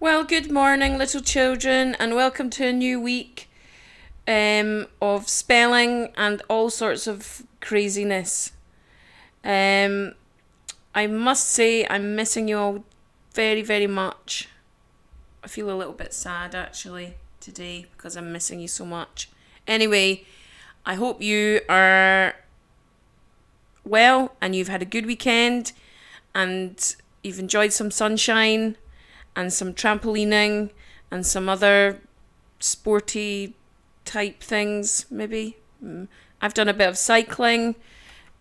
Well, good morning, little children, and welcome to a new week of spelling and all sorts of craziness. Um, I must say, I'm missing you all very, very much. I feel a little bit sad actually today because I'm missing you so much. Anyway, I hope you are well and you've had a good weekend and you've enjoyed some sunshine and some trampolining and some other sporty type things, maybe. I've done a bit of cycling.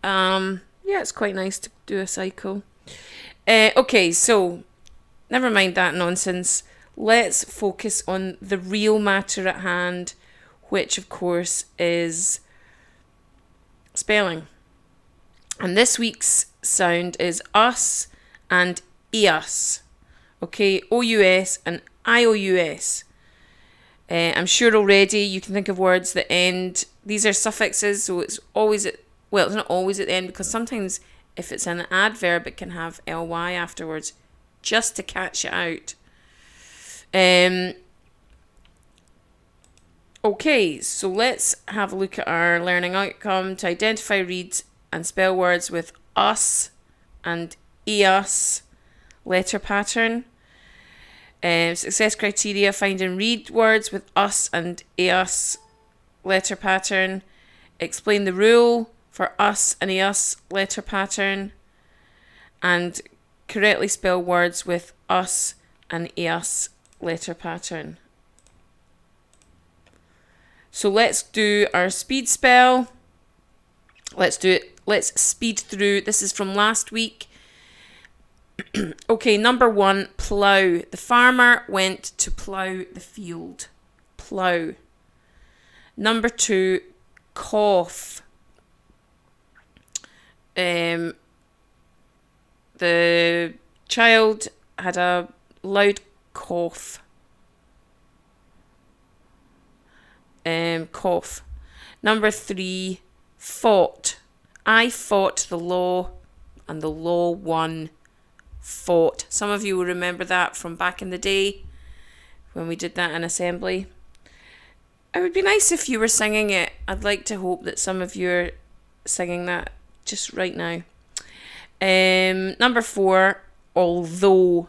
Yeah, it's quite nice to do a cycle. Okay, so never mind that nonsense. Let's focus on the real matter at hand, which of course is spelling. And this week's sound is us and eus. Okay, OUS and IOUS. I'm sure already you can think of words that end. These are suffixes, so it's always at, well, it's not always at the end because sometimes if it's an adverb, it can have ly afterwards, just to catch it out. Okay, so let's have a look at our learning outcome to identify, read, and spell words with us and eus letter pattern. Success criteria: find and read words with us and eus letter pattern. Explain the rule for us and eus letter pattern. And correctly spell words with us and eus letter pattern. So let's do our speed spell. Let's do it. Let's speed through. This is from last week. Okay, number 1, plough. The farmer went to plough the field. Plough. Number 2, cough. The child had a loud cough. Cough. Number 3, fought. I fought the law and the law won. Fought. Some of you will remember that from back in the day when we did that in assembly. It would be nice if you were singing it. I'd like to hope that some of you are singing that just right now. Number 4, although.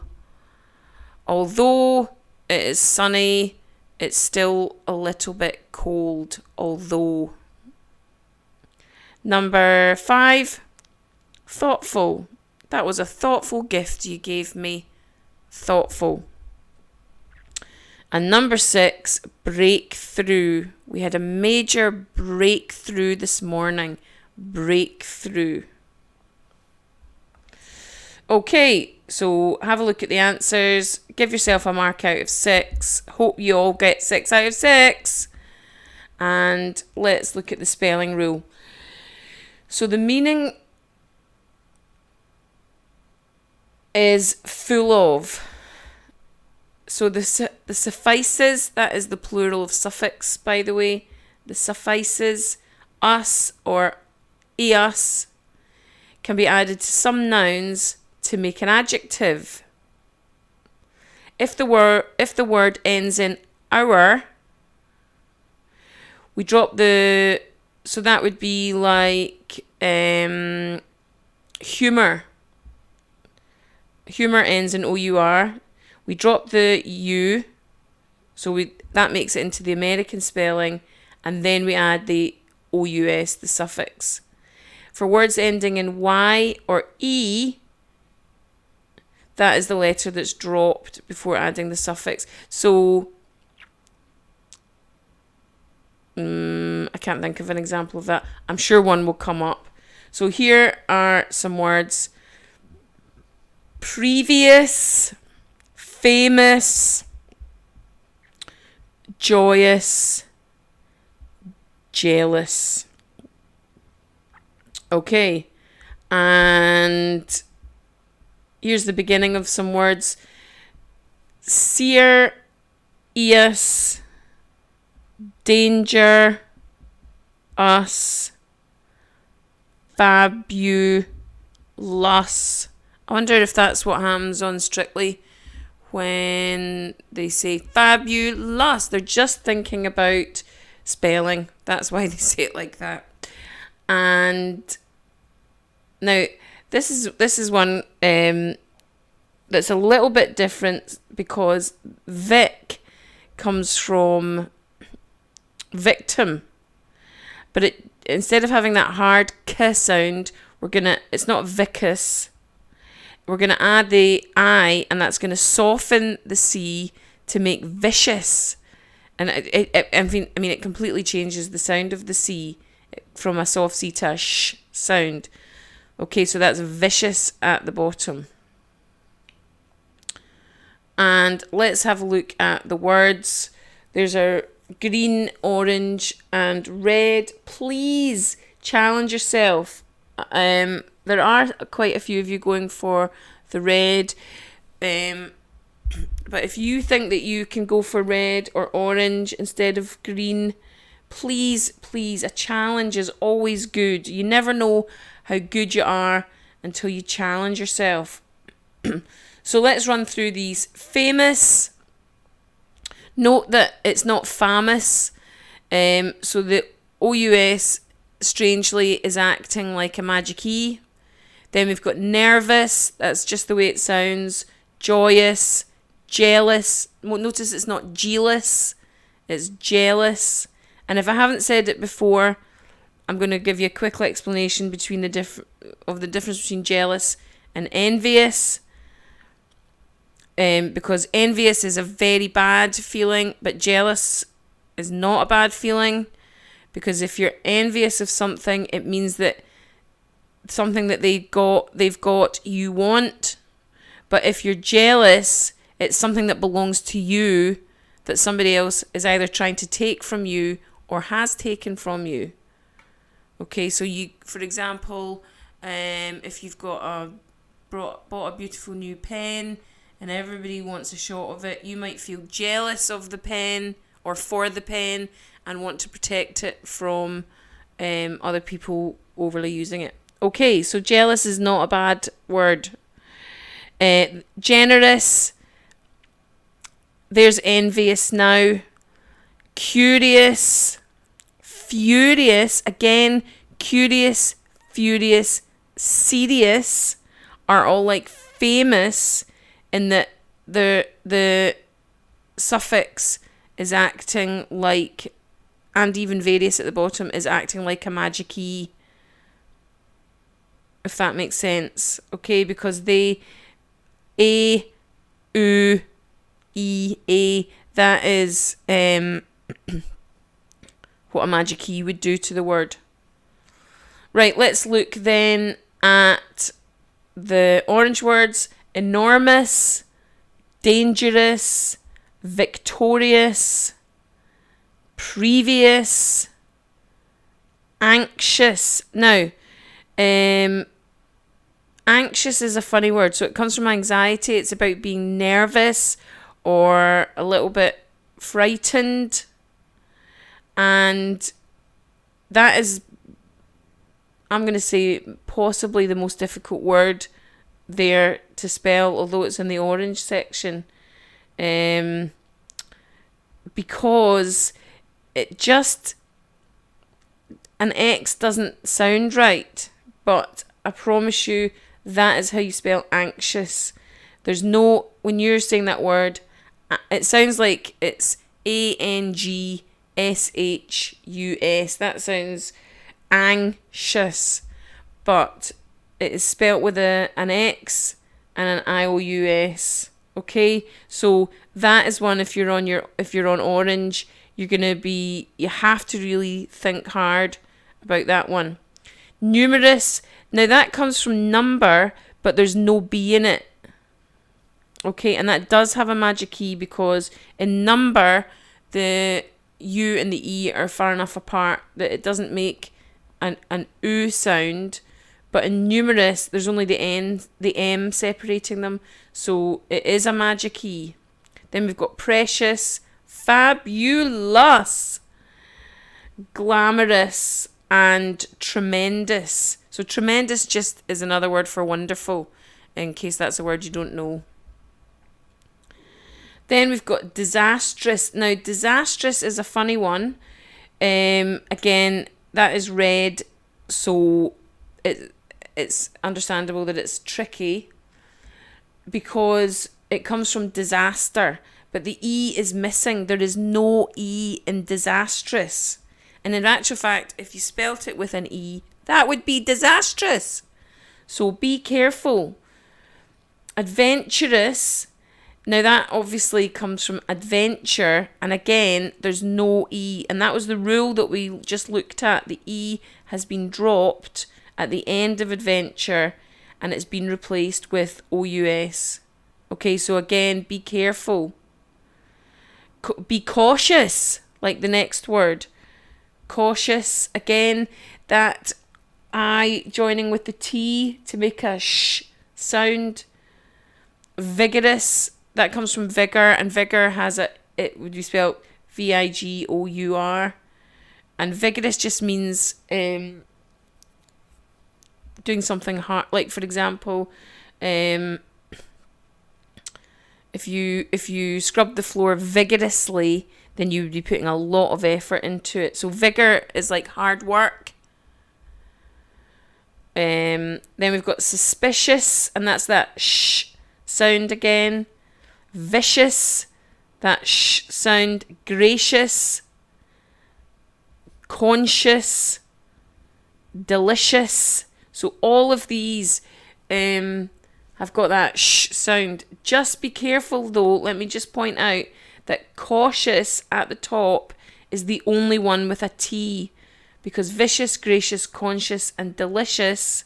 Although it is sunny, it's still a little bit cold, although. Number 5, thoughtful. That was a thoughtful gift you gave me. Thoughtful. And number 6, breakthrough. We had a major breakthrough this morning. Breakthrough. Okay, so have a look at the answers. Give yourself a mark out of 6. Hope you all get 6 out of 6. And let's look at the spelling rule. So the meaning is full of. So the suffices, that is the plural of suffix, by the way. The suffices, us or eus, can be added to some nouns to make an adjective. If the word ends in our, we drop the, so that would be like humour. Humour ends in our. We drop the u, so that makes it into the American spelling, and then we add the ous, the suffix. For words ending in y or e, that is the letter that's dropped before adding the suffix. So I can't think of an example of that. I'm sure one will come up. So here are some words: previous, famous, joyous, jealous. Okay, and here's the beginning of some words: seer, eus, danger, us, fabulous. I wonder if that's what happens on Strictly when they say fabulous. They're just thinking about spelling. That's why they say it like that. And now this is one that's a little bit different, because Vic comes from victim, but instead of having that hard k sound, it's not vicus. We're gonna add the I, and that's gonna soften the C to make vicious. And it completely changes the sound of the C from a soft C to a sh sound. Okay, so that's vicious at the bottom. And let's have a look at the words. There's our green, orange, and red. Please challenge yourself. There are quite a few of you going for the red. But if you think that you can go for red or orange instead of green, please, a challenge is always good. You never know how good you are until you challenge yourself. So let's run through these. Famous. Note that it's not famous. So the OUS, strangely, is acting like a magic E. Then we've got nervous. That's just the way it sounds. Joyous. Jealous. Notice it's not jealous. It's jealous. And if I haven't said it before, I'm going to give you a quick explanation between the difference between jealous and envious. Because envious is a very bad feeling, but jealous is not a bad feeling. Because if you're envious of something, it means that something that they've got, you want. But if you're jealous, it's something that belongs to you that somebody else is either trying to take from you or has taken from you. Okay, so for example, if you've bought a beautiful new pen and everybody wants a shot of it, you might feel jealous of the pen or for the pen and want to protect it from other people overly using it. Okay, so jealous is not a bad word. Generous. There's envious now. Curious. Furious. Again, curious, furious, serious are all like famous, in that the suffix is acting like, and even various at the bottom is acting like a magic E, if that makes sense. Okay, because they A, U, E, A, that is what a magic E would do to the word. Right, let's look then at the orange words. Enormous, dangerous, victorious, previous, anxious. Now, anxious is a funny word. So it comes from anxiety. It's about being nervous or a little bit frightened. And that is, I'm going to say, possibly the most difficult word there to spell, although it's in the orange section. Because it just, an X doesn't sound right. But I promise you, that is how you spell anxious. There's no, when you're saying that word, it sounds like it's ANGSHUS. That sounds anxious, but it is spelt with an X and an IOUS. Okay, so that is one. If you're on orange, you have to really think hard about that one. Numerous. Now that comes from number, but there's no B in it. Okay, and that does have a magic key, because in number, the U and the E are far enough apart that it doesn't make an U sound. But in numerous, there's only the M separating them, so it is a magic key. Then we've got precious, fabulous, glamorous, and tremendous. So tremendous just is another word for wonderful, in case that's a word you don't know. Then we've got disastrous. Now, disastrous is a funny one. Again, that is red, so it's understandable that it's tricky because it comes from disaster, but the E is missing. There is no E in disastrous. And in actual fact, if you spelt it with an E, that would be disastrous. So be careful. Adventurous. Now that obviously comes from adventure, and again, there's no E, and that was the rule that we just looked at. The E has been dropped at the end of adventure, and it's been replaced with OUS. Okay, so again, be careful. Be cautious, like the next word. Cautious, again, that I joining with the T to make a sh sound. Vigorous, that comes from vigor, and vigor it would be spelled VIGOUR, and vigorous just means doing something hard. Like, for example, if you scrub the floor vigorously, then you would be putting a lot of effort into it. So vigor is like hard work. Then we've got suspicious, and that's that sh sound again. Vicious, that sh sound. Gracious, conscious, delicious. So all of these have got that sh sound. Just be careful though, let me just point out that cautious at the top is the only one with a T, because vicious, gracious, conscious and delicious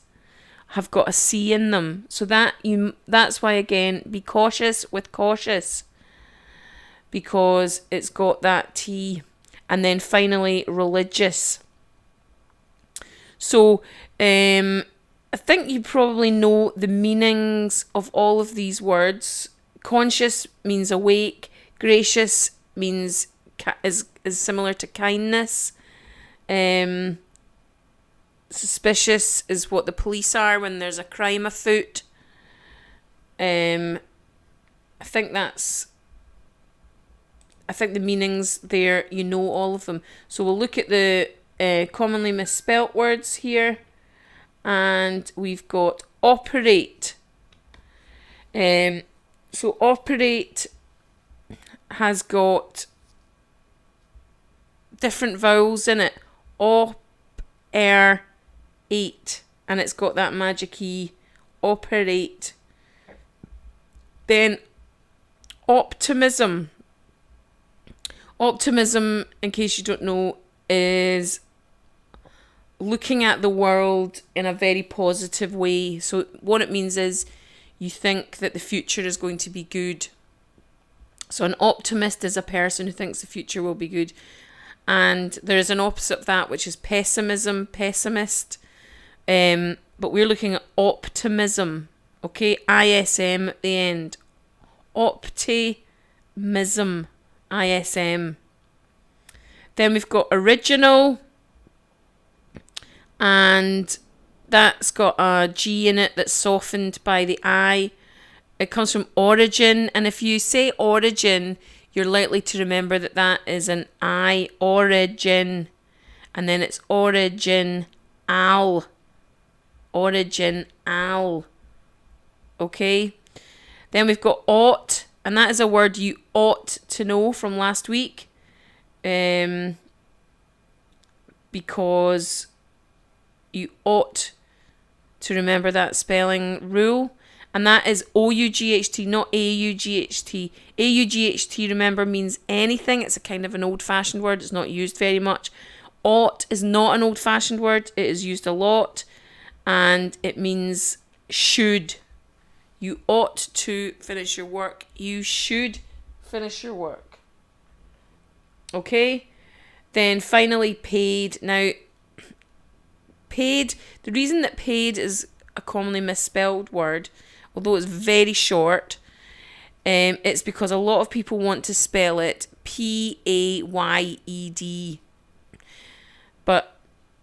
have got a C in them. So that's why, again, be cautious with cautious, because it's got that T. And then finally, religious. So I think you probably know the meanings of all of these words. Conscious means awake. Gracious means is similar to kindness. Suspicious is what the police are when there's a crime afoot. I think the meanings there, you know all of them. So we'll look at the commonly misspelt words here. And we've got operate. So operate has got different vowels in it. Eight, and it's got that magic E, operate. Then optimism. Optimism, in case you don't know, is looking at the world in a very positive way. So what it means is you think that the future is going to be good. So an optimist is a person who thinks the future will be good. And there is an opposite of that, which is pessimism, pessimist. But we're looking at optimism. Okay, ISM at the end. Optimism, ISM. Then we've got original, and that's got a G in it that's softened by the I. It comes from origin, and if you say origin, you're likely to remember that is an I, origin, and then it's origin al. Origin al. Okay? Then we've got ought, and that is a word you ought to know from last week. Because you ought to remember that spelling rule. And that is O-U-G-H-T, not A-U-G-H-T. A-U-G-H-T, remember, means anything. It's a kind of an old-fashioned word. It's not used very much. Ought is not an old-fashioned word. It is used a lot. And it means should. You ought to finish your work. You should finish your work. Okay? Then finally, paid. Now, paid, the reason that paid is a commonly misspelled word, although it's very short, it's because a lot of people want to spell it P-A-Y-E-D. But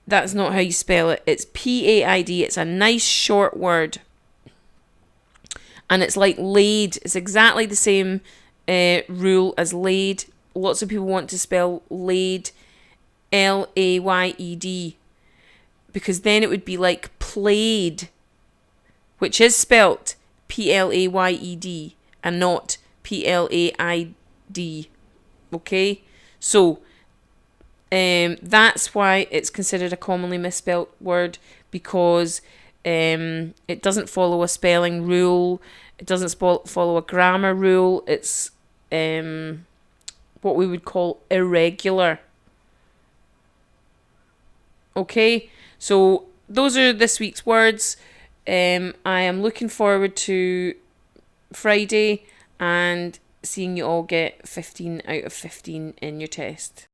that's not how you spell it. It's P-A-I-D. It's a nice short word. And it's like laid. It's exactly the same rule as laid. Lots of people want to spell laid L-A-Y-E-D, because then it would be like played, which is spelt P-L-A-Y-E-D and not P-L-A-I-D. Okay? So, that's why it's considered a commonly misspelt word, because it doesn't follow a spelling rule. It doesn't follow a grammar rule. It's what we would call irregular. Okay, so those are this week's words. I am looking forward to Friday and seeing you all get 15 out of 15 in your test.